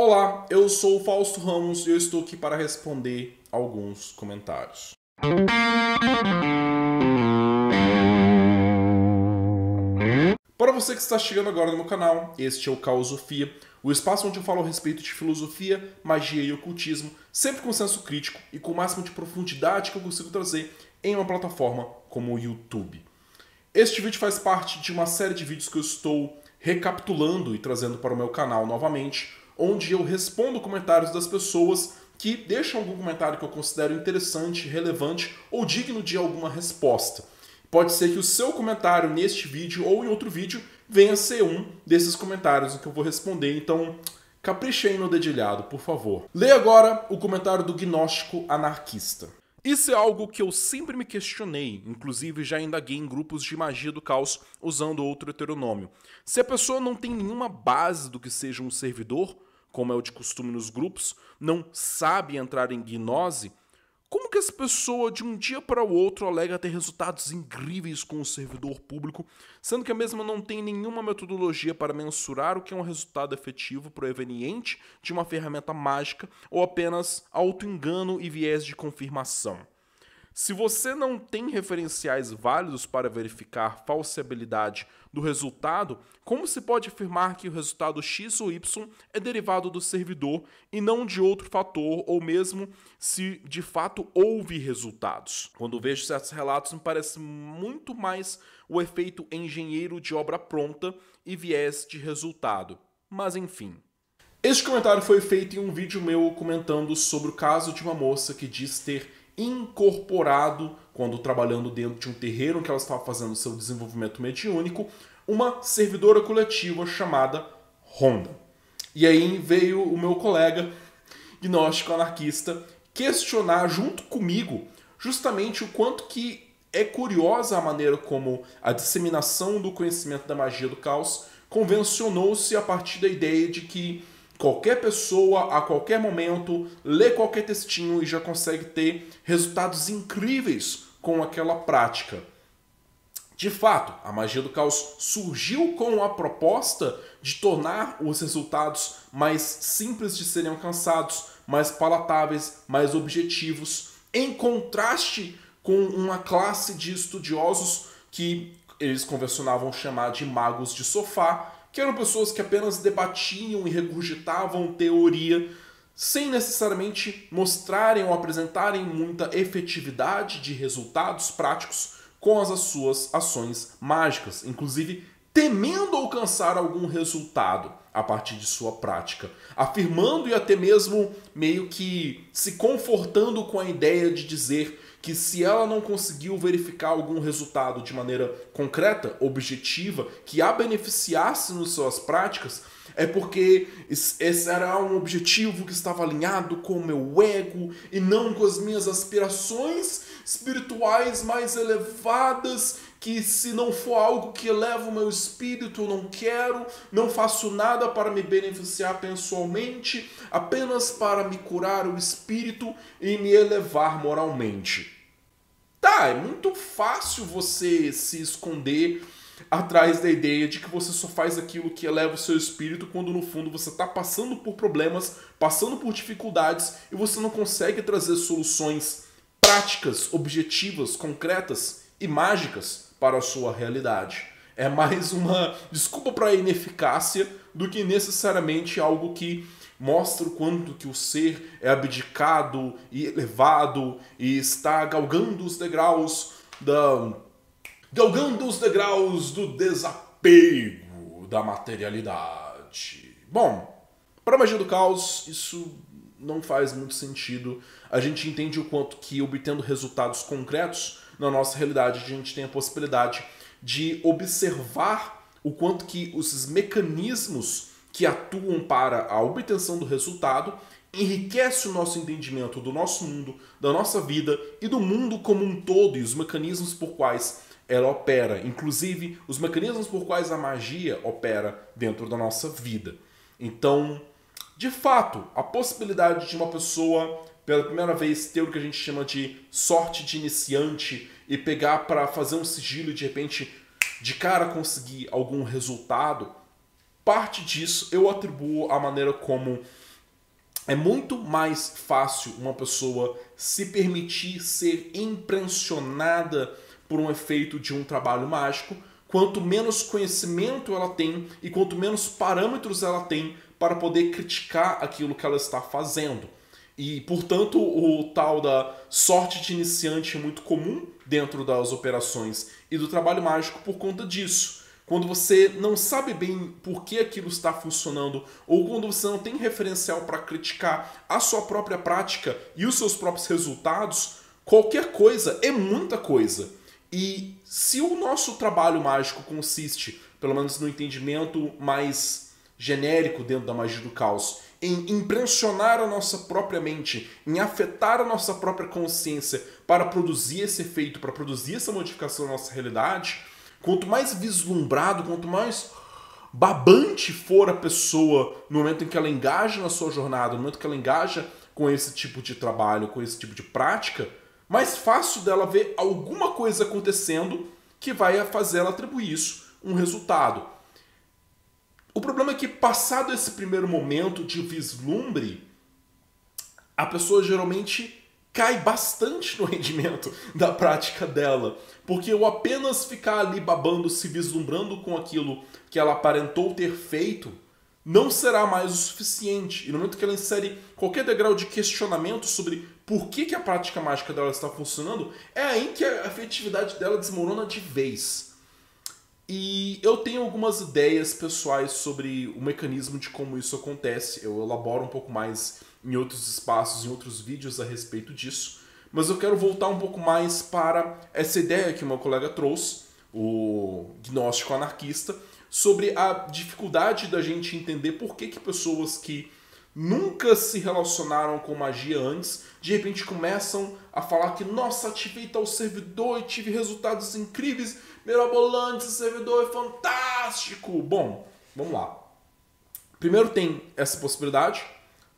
Olá, eu sou o Fausto Ramos e eu estou aqui para responder alguns comentários. Para você que está chegando agora no meu canal, este é o Caosofia, o espaço onde eu falo a respeito de filosofia, magia e ocultismo, sempre com senso crítico e com o máximo de profundidade que eu consigo trazer em uma plataforma como o YouTube. Este vídeo faz parte de uma série de vídeos que eu estou recapitulando e trazendo para o meu canal novamente, onde eu respondo comentários das pessoas que deixam algum comentário que eu considero interessante, relevante ou digno de alguma resposta. Pode ser que o seu comentário neste vídeo ou em outro vídeo venha a ser um desses comentários em que eu vou responder, então capricha aí no dedilhado, por favor. Leia agora o comentário do gnóstico anarquista. Isso é algo que eu sempre me questionei, inclusive já indaguei em grupos de magia do caos usando outro heteronômio. Se a pessoa não tem nenhuma base do que seja um servidor, como é o de costume nos grupos, não sabe entrar em gnose, como que essa pessoa de um dia para o outro alega ter resultados incríveis com o servidor público, sendo que a mesma não tem nenhuma metodologia para mensurar o que é um resultado efetivo proveniente de uma ferramenta mágica ou apenas auto-engano e viés de confirmação? Se você não tem referenciais válidos para verificar falsibilidade do resultado, como se pode afirmar que o resultado X ou Y é derivado do servidor e não de outro fator, ou mesmo se de fato houve resultados? Quando vejo certos relatos, me parece muito mais o efeito engenheiro de obra pronta e viés de resultado. Mas enfim. Este comentário foi feito em um vídeo meu comentando sobre o caso de uma moça que diz ter incorporado, quando trabalhando dentro de um terreiro em que ela estava fazendo seu desenvolvimento mediúnico, uma servidora coletiva chamada Ronda. E aí veio o meu colega gnóstico anarquista questionar junto comigo justamente o quanto que é curiosa a maneira como a disseminação do conhecimento da magia do caos convencionou-se a partir da ideia de que qualquer pessoa, a qualquer momento, lê qualquer textinho e já consegue ter resultados incríveis com aquela prática. De fato, a magia do caos surgiu com a proposta de tornar os resultados mais simples de serem alcançados, mais palatáveis, mais objetivos, em contraste com uma classe de estudiosos que eles convencionavam chamar de magos de sofá, que eram pessoas que apenas debatiam e regurgitavam teoria, sem necessariamente mostrarem ou apresentarem muita efetividade de resultados práticos com as suas ações mágicas, inclusive temendo alcançar algum resultado a partir de sua prática, afirmando e até mesmo meio que se confortando com a ideia de dizer que se ela não conseguiu verificar algum resultado de maneira concreta, objetiva, que a beneficiasse nas suas práticas, é porque esse era um objetivo que estava alinhado com o meu ego e não com as minhas aspirações espirituais mais elevadas, que se não for algo que eleva o meu espírito, eu não quero, não faço nada para me beneficiar pessoalmente, apenas para me curar o espírito e me elevar moralmente. Tá, é muito fácil você se esconder atrás da ideia de que você só faz aquilo que eleva o seu espírito quando no fundo você está passando por problemas, passando por dificuldades e você não consegue trazer soluções práticas, objetivas, concretas e mágicas para a sua realidade. É mais uma desculpa para a ineficácia do que necessariamente algo que mostra o quanto que o ser é abdicado e elevado e está galgando os degraus do desapego da materialidade. Bom, para a magia do caos, isso não faz muito sentido. A gente entende o quanto que, obtendo resultados concretos na nossa realidade, a gente tem a possibilidade de observar o quanto que os mecanismos que atuam para a obtenção do resultado enriquece o nosso entendimento do nosso mundo, da nossa vida e do mundo como um todo e os mecanismos por quais ela opera, inclusive os mecanismos por quais a magia opera dentro da nossa vida. Então, de fato, a possibilidade de uma pessoa pela primeira vez ter o que a gente chama de sorte de iniciante e pegar para fazer um sigilo e de repente de cara conseguir algum resultado, parte disso eu atribuo à maneira como É muito mais fácil uma pessoa se permitir ser impressionada por um efeito de um trabalho mágico, quanto menos conhecimento ela tem e quanto menos parâmetros ela tem para poder criticar aquilo que ela está fazendo. E, portanto, o tal da sorte de iniciante é muito comum dentro das operações e do trabalho mágico por conta disso. Quando você não sabe bem por que aquilo está funcionando, ou quando você não tem referencial para criticar a sua própria prática e os seus próprios resultados, qualquer coisa é muita coisa. E se o nosso trabalho mágico consiste, pelo menos no entendimento mais genérico dentro da magia do caos, em impressionar a nossa própria mente, em afetar a nossa própria consciência para produzir esse efeito, para produzir essa modificação na nossa realidade, quanto mais vislumbrado, quanto mais babante for a pessoa no momento em que ela engaja na sua jornada, no momento que ela engaja com esse tipo de trabalho, com esse tipo de prática, mais fácil dela ver alguma coisa acontecendo que vai fazer ela atribuir isso um resultado. O problema é que, passado esse primeiro momento de vislumbre, a pessoa geralmente cai bastante no rendimento da prática dela, porque o apenas ficar ali babando, se vislumbrando com aquilo que ela aparentou ter feito, não será mais o suficiente. E no momento que ela insere qualquer degrau de questionamento sobre por que a prática mágica dela está funcionando, é aí que a efetividade dela desmorona de vez. E eu tenho algumas ideias pessoais sobre o mecanismo de como isso acontece. Eu elaboro um pouco mais em outros espaços, em outros vídeos a respeito disso. Mas eu quero voltar um pouco mais para essa ideia que o meu colega trouxe, o gnóstico anarquista, sobre a dificuldade da gente entender por que pessoas que nunca se relacionaram com magia antes, de repente começam a falar que, nossa, ativei tal servidor e tive resultados incríveis, mirabolantes, esse servidor é fantástico. Bom, vamos lá. Primeiro tem essa possibilidade,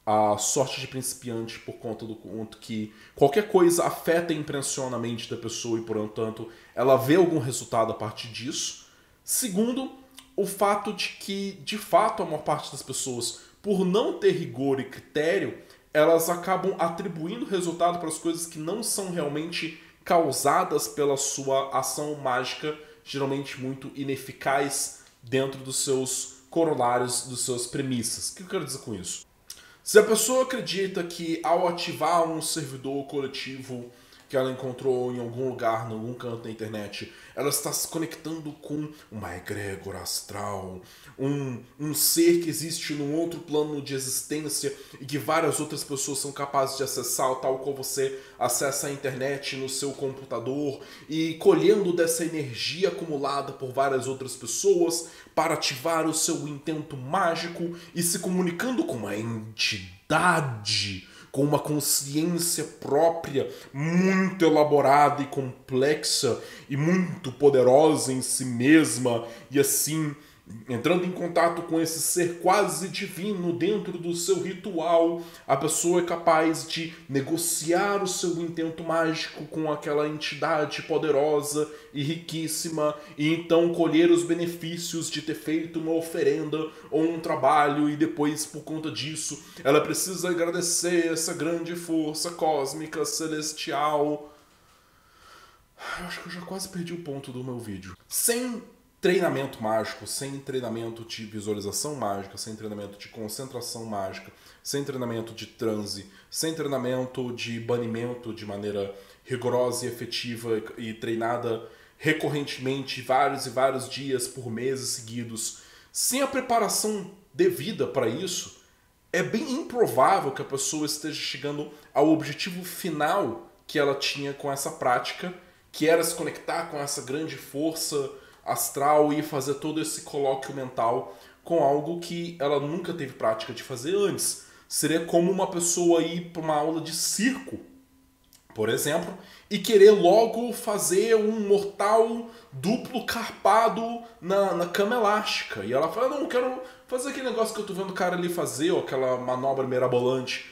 a sorte de principiante, por conta do quanto que qualquer coisa afeta e impressiona a mente da pessoa e, portanto, ela vê algum resultado a partir disso. Segundo, o fato de que, de fato, a maior parte das pessoas, por não ter rigor e critério, elas acabam atribuindo resultado para as coisas que não são realmente causadas pela sua ação mágica, geralmente muito ineficaz dentro dos seus corolários, dos seus premissas. O que eu quero dizer com isso? Se a pessoa acredita que ao ativar um servidor coletivo que ela encontrou em algum lugar, em algum canto da internet, ela está se conectando com uma egrégora astral, um ser que existe num outro plano de existência e que várias outras pessoas são capazes de acessar, tal qual você acessa a internet no seu computador, e colhendo dessa energia acumulada por várias outras pessoas para ativar o seu intento mágico e se comunicando com uma entidade com uma consciência própria muito elaborada e complexa e muito poderosa em si mesma, e assim, entrando em contato com esse ser quase divino dentro do seu ritual, a pessoa é capaz de negociar o seu intento mágico com aquela entidade poderosa e riquíssima, e então colher os benefícios de ter feito uma oferenda ou um trabalho, e depois, por conta disso, ela precisa agradecer essa grande força cósmica celestial. Eu acho que eu já quase perdi o ponto do meu vídeo. Sem treinamento mágico, sem treinamento de visualização mágica, sem treinamento de concentração mágica, sem treinamento de transe, sem treinamento de banimento de maneira rigorosa e efetiva e treinada recorrentemente, vários e vários dias por meses seguidos, sem a preparação devida para isso, é bem improvável que a pessoa esteja chegando ao objetivo final que ela tinha com essa prática, que era se conectar com essa grande força astral e fazer todo esse colóquio mental com algo que ela nunca teve prática de fazer antes. Seria como uma pessoa ir para uma aula de circo, por exemplo, e querer logo fazer um mortal duplo carpado na cama elástica. E ela fala, não, quero fazer aquele negócio que eu tô vendo o cara ali fazer, ou aquela manobra mirabolante.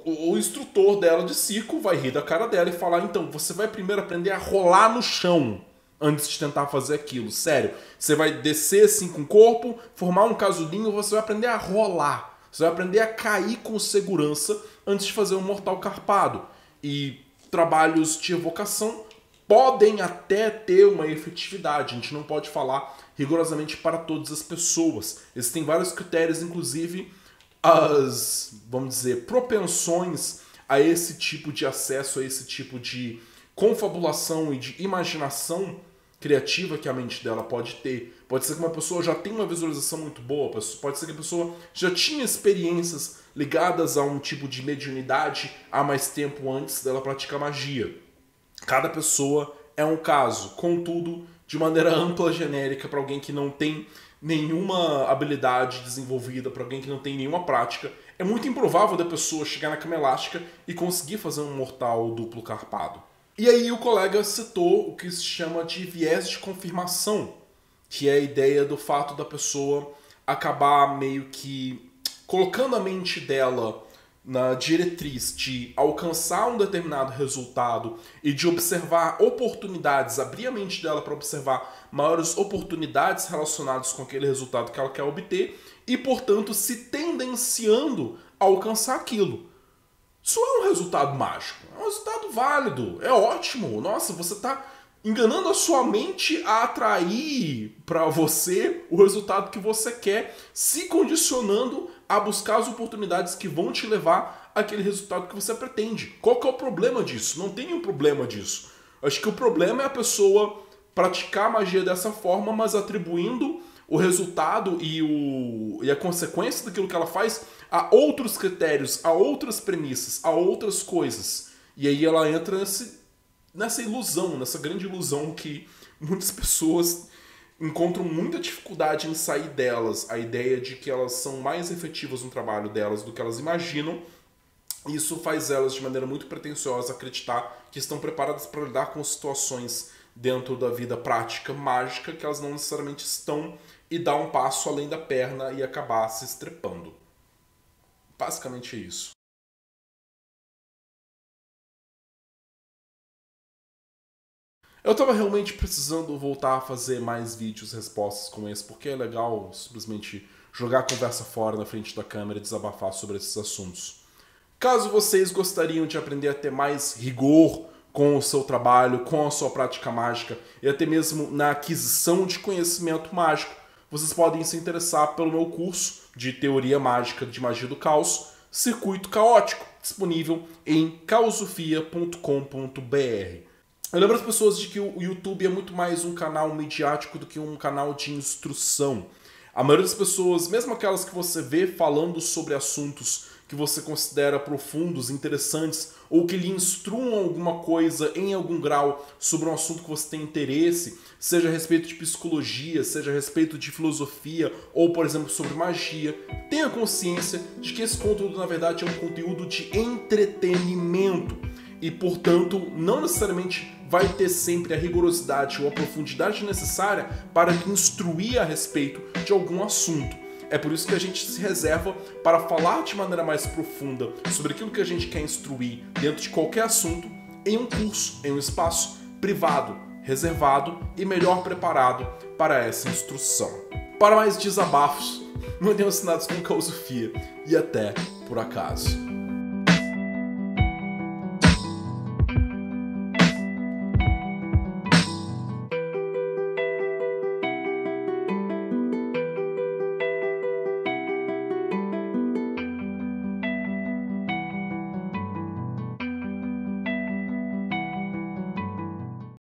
O instrutor dela de circo vai rir da cara dela e falar, então, você vai primeiro aprender a rolar no chão antes de tentar fazer aquilo. Sério, você vai descer assim com o corpo, formar um casulinho, você vai aprender a rolar. Você vai aprender a cair com segurança antes de fazer um mortal carpado. E trabalhos de evocação podem até ter uma efetividade. A gente não pode falar rigorosamente para todas as pessoas. Existem vários critérios, inclusive as, vamos dizer, propensões a esse tipo de acesso, a esse tipo de confabulação e de imaginação criativa que a mente dela pode ter. Pode ser que uma pessoa já tenha uma visualização muito boa, pode ser que a pessoa já tinha experiências ligadas a um tipo de mediunidade há mais tempo antes dela praticar magia. Cada pessoa é um caso, contudo, de maneira ampla, genérica, para alguém que não tem nenhuma habilidade desenvolvida, para alguém que não tem nenhuma prática, é muito improvável da pessoa chegar na cama elástica e conseguir fazer um mortal duplo carpado. E aí o colega citou o que se chama de viés de confirmação, que é a ideia do fato da pessoa acabar meio que colocando a mente dela na diretriz de alcançar um determinado resultado e de observar oportunidades, abrir a mente dela para observar maiores oportunidades relacionadas com aquele resultado que ela quer obter e, portanto, se tendenciando a alcançar aquilo. Isso é um resultado mágico, é um resultado válido, é ótimo. Nossa, você está enganando a sua mente a atrair para você o resultado que você quer, se condicionando a buscar as oportunidades que vão te levar àquele resultado que você pretende. Qual que é o problema disso? Não tem um problema disso. Acho que o problema é a pessoa praticar a magia dessa forma, mas atribuindo o resultado e a consequência daquilo que ela faz a outros critérios, a outras premissas, a outras coisas. E aí ela entra nessa ilusão, nessa grande ilusão que muitas pessoas encontram muita dificuldade em sair delas. A ideia de que elas são mais efetivas no trabalho delas do que elas imaginam. Isso faz elas, de maneira muito pretensiosa, acreditar que estão preparadas para lidar com situações dentro da vida prática mágica que elas não necessariamente estão, e dar um passo além da perna e acabar se estrepando. Basicamente é isso. Eu tava realmente precisando voltar a fazer mais vídeos, respostas como esse, porque é legal simplesmente jogar a conversa fora na frente da câmera e desabafar sobre esses assuntos. Caso vocês gostariam de aprender a ter mais rigor com o seu trabalho, com a sua prática mágica e até mesmo na aquisição de conhecimento mágico, vocês podem se interessar pelo meu curso de Teoria Mágica de Magia do Caos, Circuito Caótico, disponível em caosofia.com.br. Eu lembro as pessoas de que o YouTube é muito mais um canal midiático do que um canal de instrução. A maioria das pessoas, mesmo aquelas que você vê falando sobre assuntos que você considera profundos, interessantes, ou que lhe instruam alguma coisa em algum grau sobre um assunto que você tem interesse, seja a respeito de psicologia, seja a respeito de filosofia, ou, por exemplo, sobre magia, tenha consciência de que esse conteúdo, na verdade, é um conteúdo de entretenimento. E, portanto, não necessariamente vai ter sempre a rigorosidade ou a profundidade necessária para instruir a respeito de algum assunto. É por isso que a gente se reserva para falar de maneira mais profunda sobre aquilo que a gente quer instruir dentro de qualquer assunto em um curso, em um espaço privado, reservado e melhor preparado para essa instrução. Para mais desabafos, mantenham assinados com Caosofia e até por acaso.